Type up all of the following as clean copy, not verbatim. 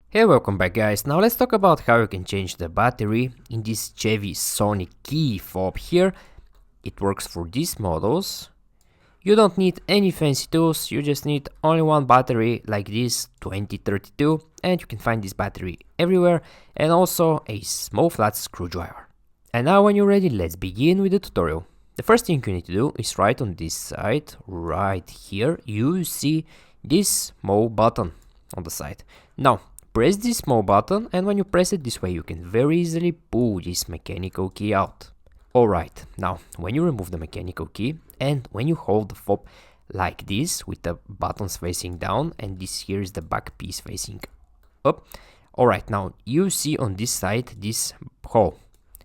Hey, welcome back guys. Now let's talk about how you can change the battery in this Chevy Sonic key fob here. It works for these models. You don't need any fancy tools, you just need only one battery like this 2032, and you can find this battery everywhere, and also a small flat screwdriver. And now when you're ready, let's begin with the tutorial. The first thing you need to do is right on this side, right here, you see this small button on the side. Now press this small button, and when you press it this way you can very easily pull this mechanical key out. Alright, now when you remove the mechanical key and when you hold the fob like this with the buttons facing down and this here is the back piece facing up. Alright, now you see on this side this hole.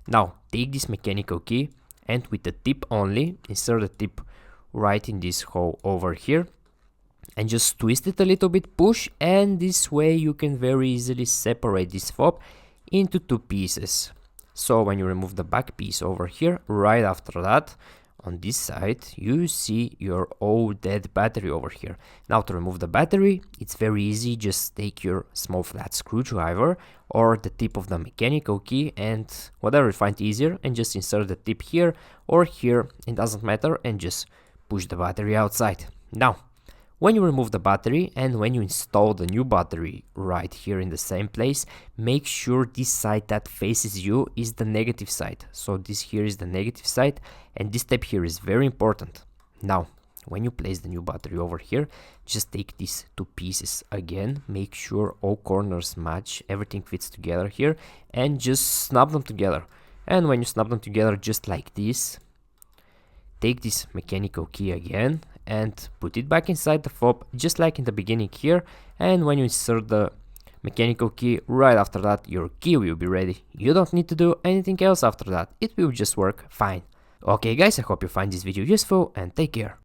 Now take this mechanical key and with the tip only insert the tip right in this hole over here and just twist it a little bit, push, and this way you can very easily separate this fob into two pieces. So when you remove the back piece over here, right after that on this side you see your old dead battery over here. Now to remove the battery it's very easy, just take your small flat screwdriver or the tip of the mechanical key and whatever you find easier and just insert the tip here or here, it doesn't matter, and just push the battery outside. Now when you remove the battery and when you install the new battery right here in the same place, make sure this side that faces you is the negative side. So this here is the negative side and this step here is very important. Now, when you place the new battery over here, just take these two pieces again, make sure all corners match, everything fits together here, and just snap them together. And when you snap them together just like this, take this mechanical key again and put it back inside the fob just like in the beginning here, and when you insert the mechanical key right after that your key will be ready. You don't need to do anything else after that, it will just work fine. Okay guys, I hope you find this video useful and take care.